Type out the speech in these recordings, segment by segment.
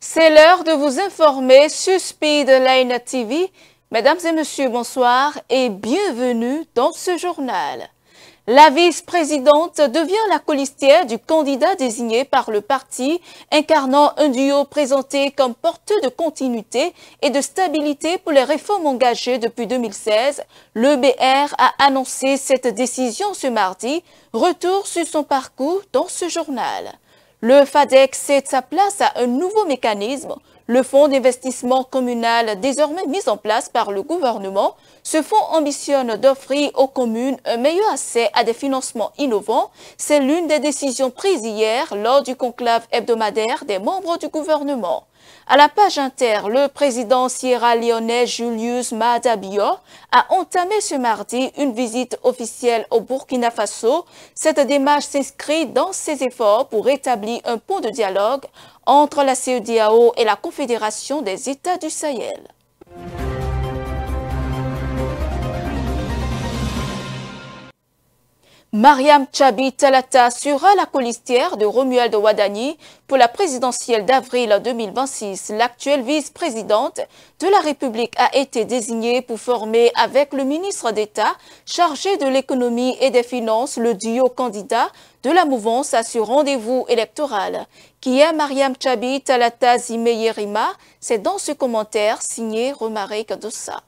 C'est l'heure de vous informer sur Speedline TV. Mesdames et messieurs, bonsoir et bienvenue dans ce journal. La vice-présidente devient la colistière du candidat désigné par le parti, incarnant un duo présenté comme porteur de continuité et de stabilité pour les réformes engagées depuis 2016. Le BR a annoncé cette décision ce mardi. Retour sur son parcours dans ce journal. Le FADEC cède sa place à un nouveau mécanisme, le fonds d'investissement communal désormais mis en place par le gouvernement. Ce fonds ambitionne d'offrir aux communes un meilleur accès à des financements innovants. C'est l'une des décisions prises hier lors du conclave hebdomadaire des membres du gouvernement. À la page inter, le président sierra-léonais Julius Maada Bio a entamé ce mardi une visite officielle au Burkina Faso. Cette démarche s'inscrit dans ses efforts pour rétablir un pont de dialogue entre la CEDEAO et la Confédération des États du Sahel. Mariam Tchabi Talata sera la colistière de Romuald Wadani pour la présidentielle d'avril 2026. L'actuelle vice-présidente de la République a été désignée pour former avec le ministre d'État chargé de l'économie et des finances le duo candidat de la mouvance à ce rendez-vous électoral. Qui est Mariam Tchabi Talata Zimeyerima? C'est dans ce commentaire signé Romaric Dossa.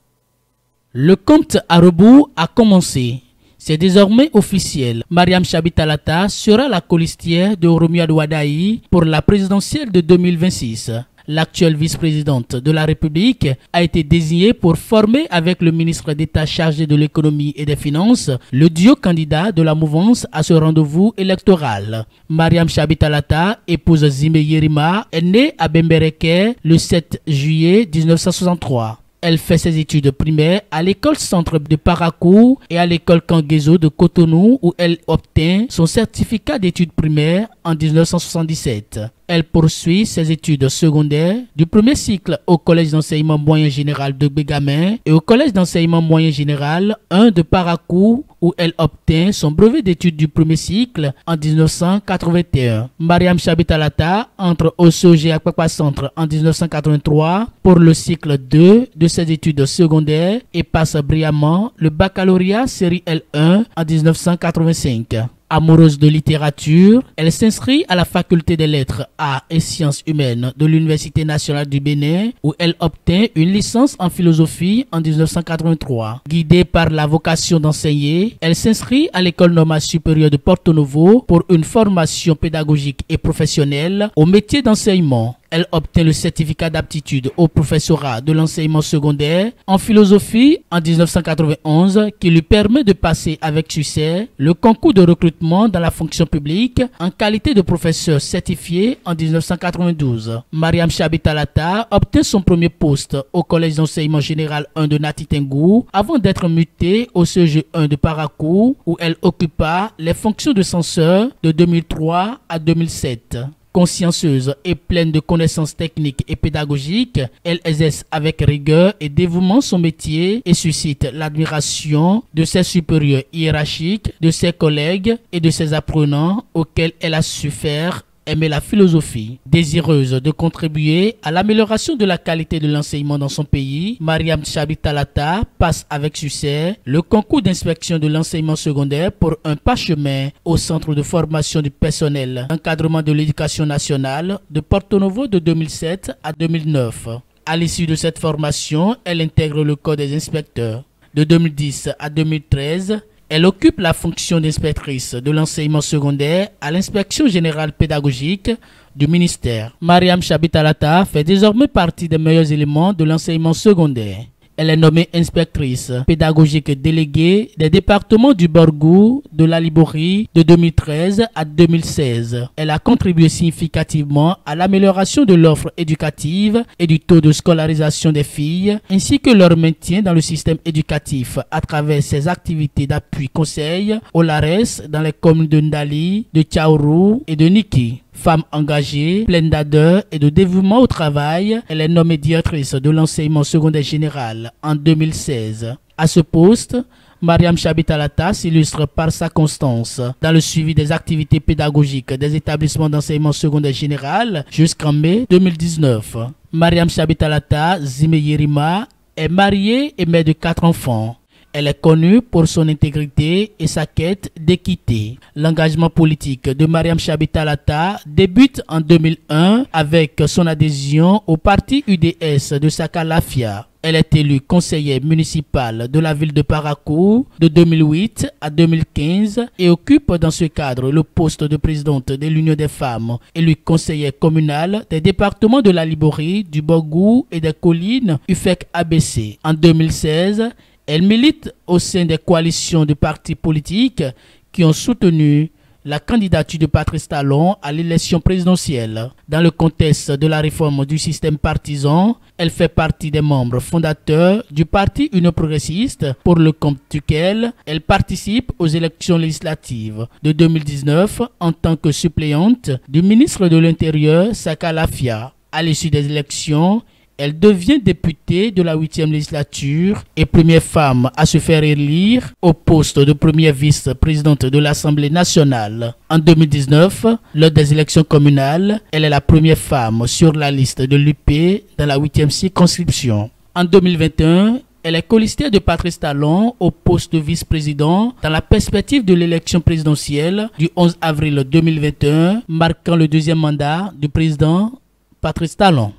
Le compte à rebours a commencé. C'est désormais officiel. Mariam Tchabi Talata sera la colistière de Romuald Wadani pour la présidentielle de 2026. L'actuelle vice-présidente de la République a été désignée pour former avec le ministre d'État chargé de l'économie et des finances le duo candidat de la mouvance à ce rendez-vous électoral. Mariam Tchabi Talata, épouse Zimeyerima, est née à Bembereke le 7 juillet 1963. Elle fait ses études primaires à l'école centre de Parakou et à l'école Kangezo de Cotonou où elle obtient son certificat d'études primaires en 1977. Elle poursuit ses études secondaires du premier cycle au collège d'enseignement moyen général de Bégamin et au collège d'enseignement moyen général 1 de Parakou où elle obtient son brevet d'études du premier cycle en 1981. Mariam Tchabi Talata entre au SOGE Akpakpa Centre en 1983 pour le cycle 2 de ses études secondaires et passe brillamment le baccalauréat série L1 en 1985. Amoureuse de littérature, elle s'inscrit à la faculté des lettres, arts et sciences humaines de l'Université nationale du Bénin où elle obtient une licence en philosophie en 1983. Guidée par la vocation d'enseigner, elle s'inscrit à l'école normale supérieure de Porto Novo pour une formation pédagogique et professionnelle au métier d'enseignement. Elle obtient le certificat d'aptitude au professorat de l'enseignement secondaire en philosophie en 1991 qui lui permet de passer avec succès le concours de recrutement dans la fonction publique en qualité de professeur certifié en 1992. Mariam Tchabi Talata obtient son premier poste au collège d'enseignement général 1 de Natitengou avant d'être mutée au CEG 1 de Parakou où elle occupa les fonctions de censeur de 2003 à 2007. Consciencieuse et pleine de connaissances techniques et pédagogiques, elle exerce avec rigueur et dévouement son métier et suscite l'admiration de ses supérieurs hiérarchiques, de ses collègues et de ses apprenants auxquels elle a su faire aimer la philosophie. Désireuse de contribuer à l'amélioration de la qualité de l'enseignement dans son pays, Mariam Tchabi Talata passe avec succès le concours d'inspection de l'enseignement secondaire pour un parchemin au centre de formation du personnel d'encadrement de l'éducation nationale de Porto Novo de 2007 à 2009. À l'issue de cette formation, elle intègre le corps des inspecteurs. De 2010 à 2013, elle occupe la fonction d'inspectrice de l'enseignement secondaire à l'inspection générale pédagogique du ministère. Mariam Tchabi Talata fait désormais partie des meilleurs éléments de l'enseignement secondaire. Elle est nommée inspectrice pédagogique déléguée des départements du Borgou, de la Liborie de 2013 à 2016. Elle a contribué significativement à l'amélioration de l'offre éducative et du taux de scolarisation des filles, ainsi que leur maintien dans le système éducatif à travers ses activités d'appui conseil au LARES dans les communes de Ndali, de Tchaourou et de Niki. Femme engagée, pleine d'ardeur et de dévouement au travail, elle est nommée directrice de l'enseignement secondaire général en 2016. À ce poste, Mariam Chabitalata s'illustre par sa constance dans le suivi des activités pédagogiques des établissements d'enseignement secondaire général jusqu'en mai 2019. Mariam Chabitalata Zimeyerima est mariée et mère de 4 enfants. Elle est connue pour son intégrité et sa quête d'équité. L'engagement politique de Mariam Chabitalata débute en 2001 avec son adhésion au parti UDS de Sakalafia. Elle est élue conseillère municipale de la ville de Parakou de 2008 à 2015 et occupe dans ce cadre le poste de présidente de l'Union des femmes, élue conseillère communale des départements de la Liborie, du Bogou et des collines UFEC ABC. En 2016, elle milite au sein des coalitions de partis politiques qui ont soutenu la candidature de Patrice Talon à l'élection présidentielle. Dans le contexte de la réforme du système partisan, elle fait partie des membres fondateurs du parti Union progressiste, pour le compte duquel elle participe aux élections législatives de 2019 en tant que suppléante du ministre de l'Intérieur Sakalafia. À l'issue des élections, elle devient députée de la 8e législature et première femme à se faire élire au poste de première vice-présidente de l'Assemblée nationale. En 2019, lors des élections communales, elle est la première femme sur la liste de l'UP dans la 8e circonscription. En 2021, elle est colistière de Patrice Talon au poste de vice-président dans la perspective de l'élection présidentielle du 11 avril 2021, marquant le 2e mandat du président Patrice Talon.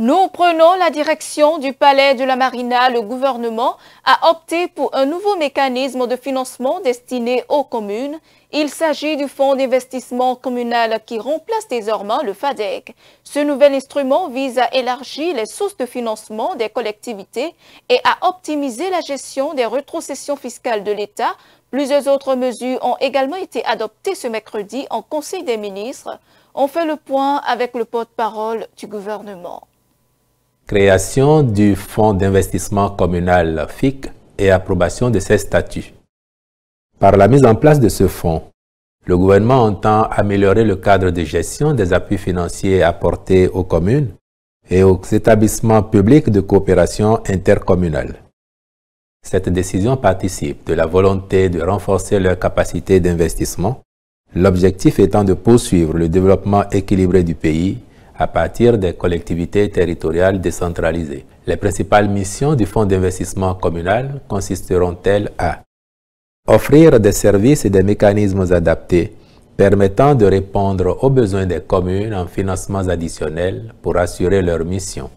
Nous prenons la direction du palais de la Marina. Le gouvernement a opté pour un nouveau mécanisme de financement destiné aux communes. Il s'agit du fonds d'investissement communal qui remplace désormais le FADEC. Ce nouvel instrument vise à élargir les sources de financement des collectivités et à optimiser la gestion des rétrocessions fiscales de l'État. Plusieurs autres mesures ont également été adoptées ce mercredi en Conseil des ministres. On fait le point avec le porte-parole du gouvernement. Création du Fonds d'investissement communal FIC et approbation de ses statuts. Par la mise en place de ce fonds, le gouvernement entend améliorer le cadre de gestion des appuis financiers apportés aux communes et aux établissements publics de coopération intercommunale. Cette décision participe de la volonté de renforcer leur capacité d'investissement, l'objectif étant de poursuivre le développement équilibré du pays à partir des collectivités territoriales décentralisées. Les principales missions du Fonds d'investissement communal consisteront-elles à offrir des services et des mécanismes adaptés permettant de répondre aux besoins des communes en financements additionnels pour assurer leur mission,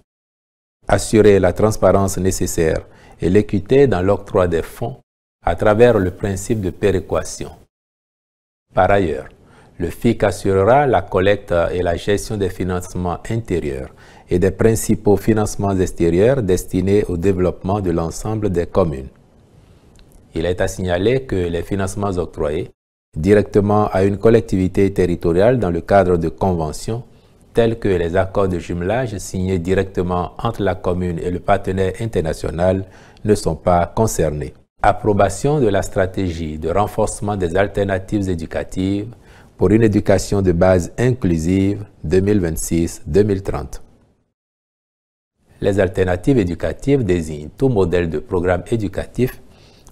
assurer la transparence nécessaire et l'équité dans l'octroi des fonds à travers le principe de péréquation. Par ailleurs, le FIC assurera la collecte et la gestion des financements intérieurs et des principaux financements extérieurs destinés au développement de l'ensemble des communes. Il est à signaler que les financements octroyés directement à une collectivité territoriale dans le cadre de conventions tels que les accords de jumelage signés directement entre la commune et le partenaire international ne sont pas concernés. Approbation de la stratégie de renforcement des alternatives éducatives pour une éducation de base inclusive 2026-2030. Les alternatives éducatives désignent tout modèle de programme éducatif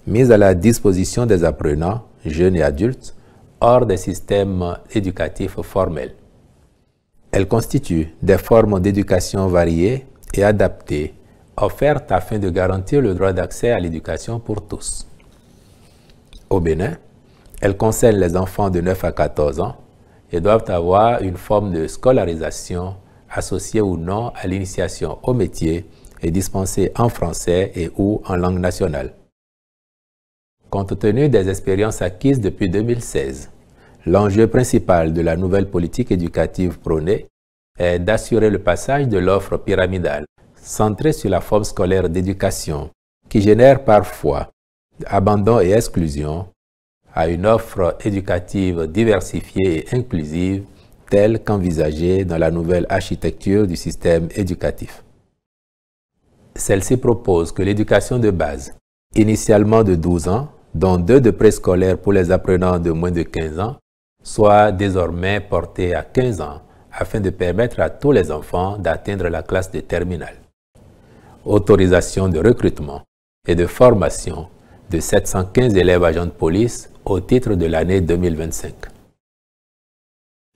mis à la disposition des apprenants, jeunes et adultes, hors des systèmes éducatifs formels. Elles constituent des formes d'éducation variées et adaptées, offertes afin de garantir le droit d'accès à l'éducation pour tous. Au Bénin, elles concernent les enfants de 9 à 14 ans et doivent avoir une forme de scolarisation associée ou non à l'initiation au métier et dispensée en français et ou en langue nationale. Compte tenu des expériences acquises depuis 2016, l'enjeu principal de la nouvelle politique éducative prônée est d'assurer le passage de l'offre pyramidale centrée sur la forme scolaire d'éducation qui génère parfois abandon et exclusion à une offre éducative diversifiée et inclusive telle qu'envisagée dans la nouvelle architecture du système éducatif. Celle-ci propose que l'éducation de base, initialement de 12 ans, dont 2 de préscolaire pour les apprenants de moins de 15 ans, soit désormais portée à 15 ans afin de permettre à tous les enfants d'atteindre la classe de terminale. Autorisation de recrutement et de formation de 715 élèves agents de police au titre de l'année 2025.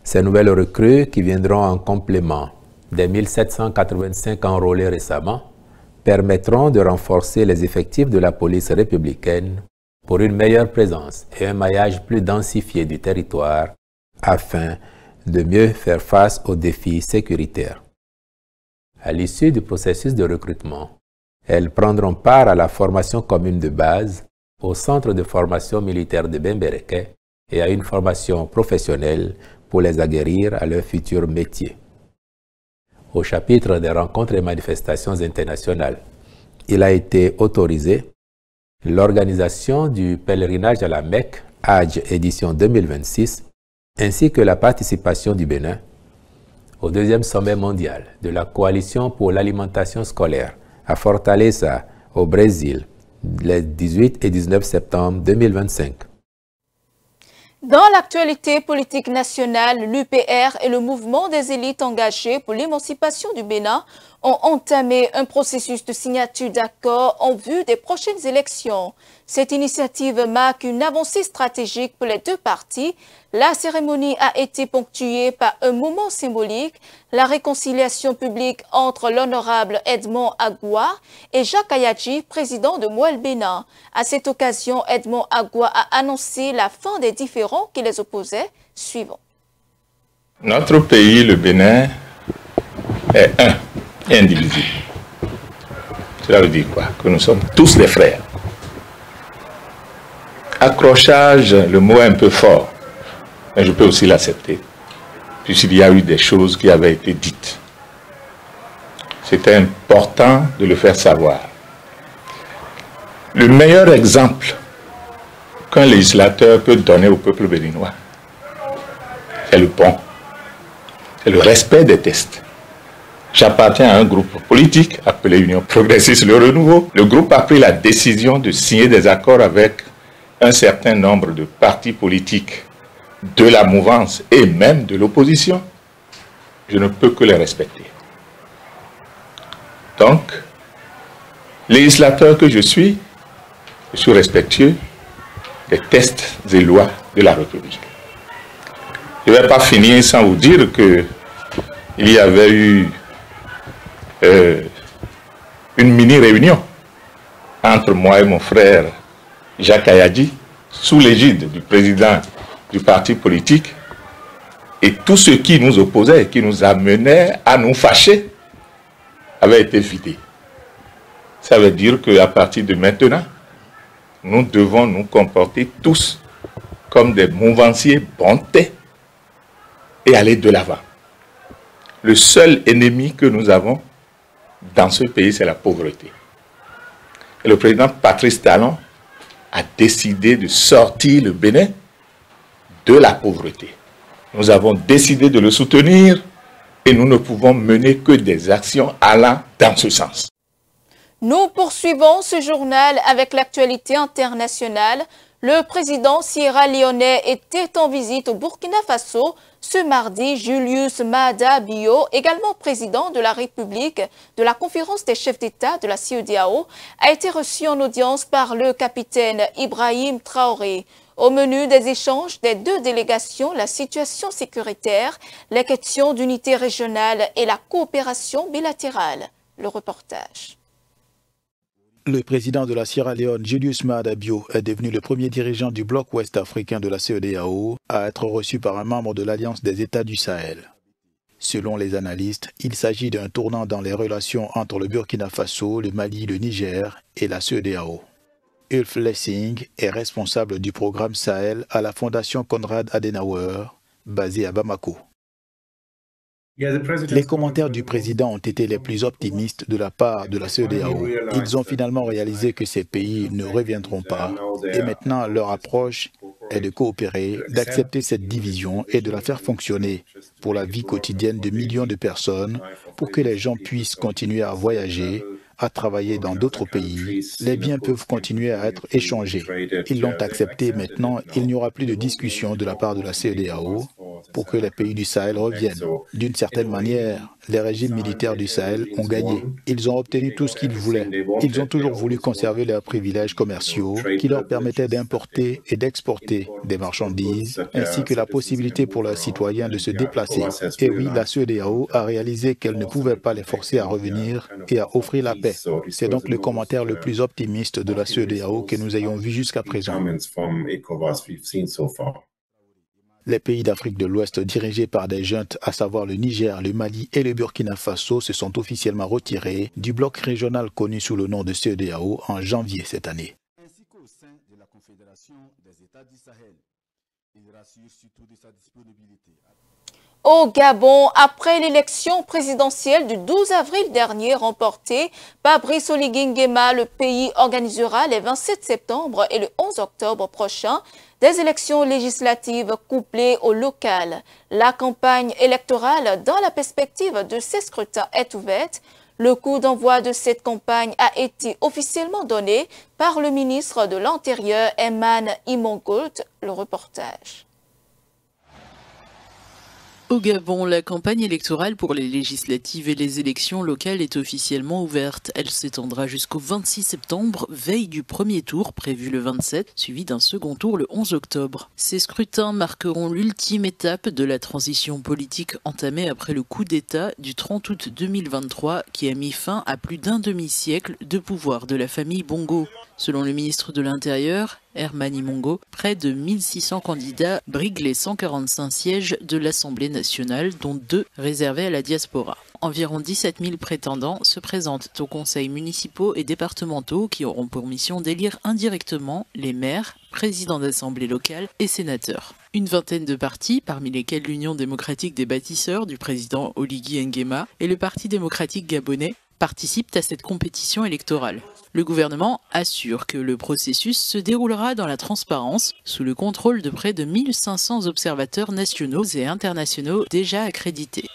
Ces nouvelles recrues, qui viendront en complément des 1785 enrôlés récemment, permettront de renforcer les effectifs de la police républicaine pour une meilleure présence et un maillage plus densifié du territoire afin de mieux faire face aux défis sécuritaires. À l'issue du processus de recrutement, elles prendront part à la formation commune de base au centre de formation militaire de Bembereke et à une formation professionnelle pour les aguerrir à leur futur métier. Au chapitre des rencontres et manifestations internationales, il a été autorisé l'organisation du pèlerinage à la Mecque, Hajj édition 2026, ainsi que la participation du Bénin au deuxième sommet mondial de la Coalition pour l'alimentation scolaire à Fortaleza, au Brésil, les 18 et 19 septembre 2025. Dans l'actualité politique nationale, l'UPR et le mouvement des élites engagées pour l'émancipation du Bénin ont entamé un processus de signature d'accord en vue des prochaines élections. Cette initiative marque une avancée stratégique pour les deux partis. La cérémonie a été ponctuée par un moment symbolique, la réconciliation publique entre l'honorable Edmond Agua et Jacques Ayadji, président de Moël Bénin. À cette occasion, Edmond Agua a annoncé la fin des différends qui les opposaient. Suivons. Notre pays, le Bénin, est un et indivisible. Cela veut dire quoi? Que nous sommes tous des frères. Accrochage, le mot est un peu fort, mais je peux aussi l'accepter, puisqu'il y a eu des choses qui avaient été dites. C'était important de le faire savoir. Le meilleur exemple qu'un législateur peut donner au peuple béninois, c'est le pont, c'est le respect des tests. J'appartiens à un groupe politique appelé Union Progressiste Le Renouveau. Le groupe a pris la décision de signer des accords avec un certain nombre de partis politiques de la mouvance et même de l'opposition. Je ne peux que les respecter. Donc, législateur que je suis respectueux des tests et lois de la République. Je ne vais pas finir sans vous dire qu'il y avait eu une mini-réunion entre moi et mon frère Jacques Ayadji, sous l'égide du président du parti politique, et tout ce qui nous opposait, qui nous amenait à nous fâcher, avait été vidé. Ça veut dire qu'à partir de maintenant, nous devons nous comporter tous comme des mouvanciers bontés et aller de l'avant. Le seul ennemi que nous avons dans ce pays, c'est la pauvreté. Et le président Patrice Talon a décidé de sortir le Bénin de la pauvreté. Nous avons décidé de le soutenir et nous ne pouvons mener que des actions allant dans ce sens. Nous poursuivons ce journal avec l'actualité internationale. Le président sierra-léonais était en visite au Burkina Faso ce mardi. Julius Maada Bio, également président de la République de la conférence des chefs d'État de la CEDEAO, a été reçu en audience par le capitaine Ibrahim Traoré. Au menu des échanges des deux délégations, la situation sécuritaire, les questions d'unité régionale et la coopération bilatérale. Le reportage. Le président de la Sierra Leone, Julius Maada Bio, est devenu le premier dirigeant du bloc ouest africain de la CEDEAO à être reçu par un membre de l'Alliance des États du Sahel. Selon les analystes, il s'agit d'un tournant dans les relations entre le Burkina Faso, le Mali, le Niger et la CEDEAO. Ulf Lessing est responsable du programme Sahel à la Fondation Konrad Adenauer, basée à Bamako. Les commentaires du président ont été les plus optimistes de la part de la CEDEAO. Ils ont finalement réalisé que ces pays ne reviendront pas et maintenant leur approche est de coopérer, d'accepter cette division et de la faire fonctionner pour la vie quotidienne de millions de personnes, pour que les gens puissent continuer à voyager, à travailler dans d'autres pays. Les biens peuvent continuer à être échangés. Ils l'ont accepté maintenant, il n'y aura plus de discussion de la part de la CEDEAO. pour que les pays du Sahel reviennent. D'une certaine manière, les régimes militaires du Sahel ont gagné. Ils ont obtenu tout ce qu'ils voulaient. Ils ont toujours voulu conserver leurs privilèges commerciaux qui leur permettaient d'importer et d'exporter des marchandises, ainsi que la possibilité pour leurs citoyens de se déplacer. Et oui, la CEDEAO a réalisé qu'elle ne pouvait pas les forcer à revenir et à offrir la paix. C'est donc le commentaire le plus optimiste de la CEDEAO que nous ayons vu jusqu'à présent. Les pays d'Afrique de l'Ouest dirigés par des juntes, à savoir le Niger, le Mali et le Burkina Faso, se sont officiellement retirés du bloc régional connu sous le nom de CEDEAO en janvier cette année. Ainsi qu'au sein de la Confédération des États du Sahel. Il rassure surtout de sa disponibilité. Au Gabon, après l'élection présidentielle du 12 avril dernier remportée par Brice Oligui Nguema, le pays organisera les 27 septembre et le 11 octobre prochain des élections législatives couplées au local. La campagne électorale dans la perspective de ces scrutins est ouverte. Le coup d'envoi de cette campagne a été officiellement donné par le ministre de l'Intérieur, Emman Imongolt. Le reportage. Au Gabon, la campagne électorale pour les législatives et les élections locales est officiellement ouverte. Elle s'étendra jusqu'au 26 septembre, veille du premier tour prévu le 27, suivi d'un second tour le 11 octobre. Ces scrutins marqueront l'ultime étape de la transition politique entamée après le coup d'État du 30 août 2023 qui a mis fin à plus d'un demi-siècle de pouvoir de la famille Bongo. Selon le ministre de l'Intérieur, Emman Imongolt, près de 1600 candidats briguent les 145 sièges de l'Assemblée nationale, dont 2 réservés à la diaspora. Environ 17 000 prétendants se présentent aux conseils municipaux et départementaux qui auront pour mission d'élire indirectement les maires, présidents d'assemblées locales et sénateurs. Une vingtaine de partis, parmi lesquels l'Union démocratique des bâtisseurs du président Oligui Nguema et le Parti démocratique gabonais, participent à cette compétition électorale. Le gouvernement assure que le processus se déroulera dans la transparence, sous le contrôle de près de 1500 observateurs nationaux et internationaux déjà accrédités.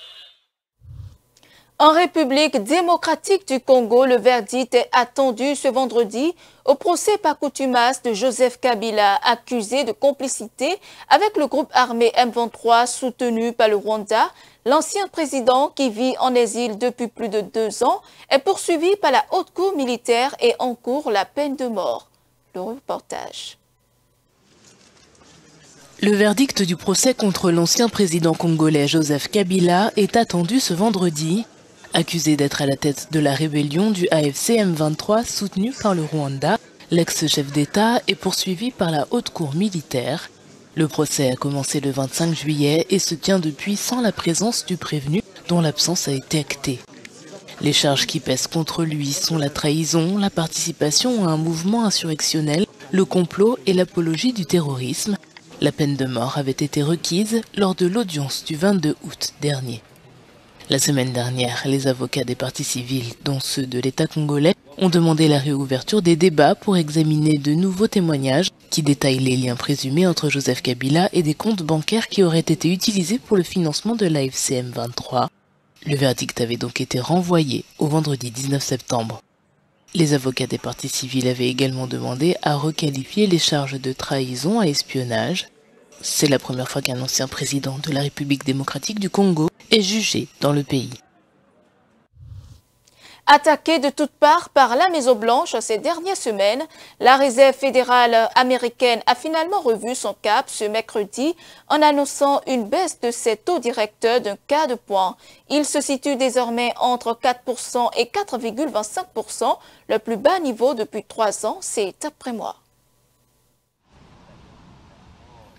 En République démocratique du Congo, le verdict est attendu ce vendredi au procès par contumace de Joseph Kabila, accusé de complicité avec le groupe armé M23 soutenu par le Rwanda. L'ancien président, qui vit en exil depuis plus de 2 ans, est poursuivi par la haute cour militaire et encourt la peine de mort. Le reportage. Le verdict du procès contre l'ancien président congolais Joseph Kabila est attendu ce vendredi. Accusé d'être à la tête de la rébellion du AFC M23 soutenu par le Rwanda, l'ex-chef d'État est poursuivi par la haute cour militaire. Le procès a commencé le 25 juillet et se tient depuis sans la présence du prévenu dont l'absence a été actée. Les charges qui pèsent contre lui sont la trahison, la participation à un mouvement insurrectionnel, le complot et l'apologie du terrorisme. La peine de mort avait été requise lors de l'audience du 22 août dernier. La semaine dernière, les avocats des partis civils, dont ceux de l'État congolais, ont demandé la réouverture des débats pour examiner de nouveaux témoignages qui détaillent les liens présumés entre Joseph Kabila et des comptes bancaires qui auraient été utilisés pour le financement de l'AFC M23. Le verdict avait donc été renvoyé au vendredi 19 septembre. Les avocats des partis civils avaient également demandé à requalifier les charges de trahison à espionnage. C'est la première fois qu'un ancien président de la République démocratique du Congo est jugé dans le pays. Attaquée de toutes parts par la Maison-Blanche ces dernières semaines, la Réserve fédérale américaine a finalement revu son cap ce mercredi en annonçant une baisse de ses taux directeurs d'un quart de point. Il se situe désormais entre 4% et 4,25%, le plus bas niveau depuis 3 ans, c'est après moi.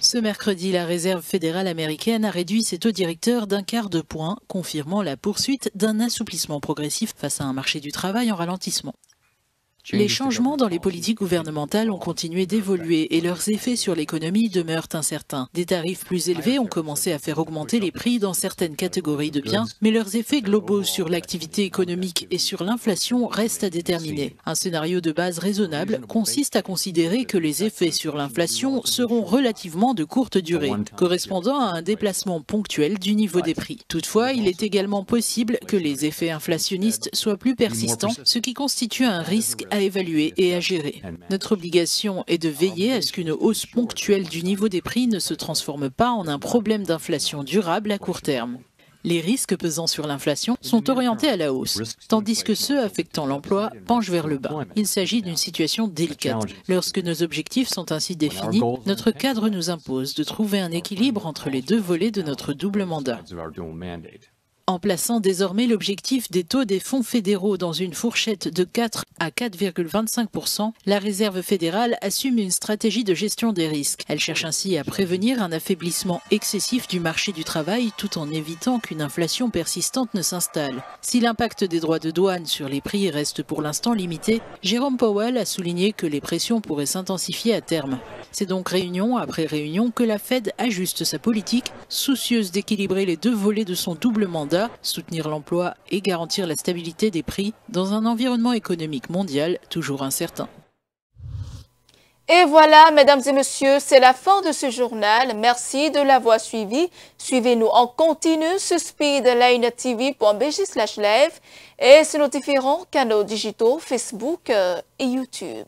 Ce mercredi, la Réserve fédérale américaine a réduit ses taux directeurs d'un quart de point, confirmant la poursuite d'un assouplissement progressif face à un marché du travail en ralentissement. Les changements dans les politiques gouvernementales ont continué d'évoluer et leurs effets sur l'économie demeurent incertains. Des tarifs plus élevés ont commencé à faire augmenter les prix dans certaines catégories de biens, mais leurs effets globaux sur l'activité économique et sur l'inflation restent à déterminer. Un scénario de base raisonnable consiste à considérer que les effets sur l'inflation seront relativement de courte durée, correspondant à un déplacement ponctuel du niveau des prix. Toutefois, il est également possible que les effets inflationnistes soient plus persistants, ce qui constitue un risque à évaluer et à gérer. Notre obligation est de veiller à ce qu'une hausse ponctuelle du niveau des prix ne se transforme pas en un problème d'inflation durable à court terme. Les risques pesant sur l'inflation sont orientés à la hausse, tandis que ceux affectant l'emploi penchent vers le bas. Il s'agit d'une situation délicate. Lorsque nos objectifs sont ainsi définis, notre cadre nous impose de trouver un équilibre entre les deux volets de notre double mandat. En plaçant désormais l'objectif des taux des fonds fédéraux dans une fourchette de 4 à 4,25%, la Réserve fédérale assume une stratégie de gestion des risques. Elle cherche ainsi à prévenir un affaiblissement excessif du marché du travail tout en évitant qu'une inflation persistante ne s'installe. Si l'impact des droits de douane sur les prix reste pour l'instant limité, Jérôme Powell a souligné que les pressions pourraient s'intensifier à terme. C'est donc réunion après réunion que la Fed ajuste sa politique, soucieuse d'équilibrer les deux volets de son double mandat, soutenir l'emploi et garantir la stabilité des prix dans un environnement économique mondial toujours incertain. Et voilà, mesdames et messieurs, c'est la fin de ce journal. Merci de l'avoir suivi. Suivez-nous en continu sur speedlinetv.bj/live et sur nos différents canaux digitaux Facebook et YouTube.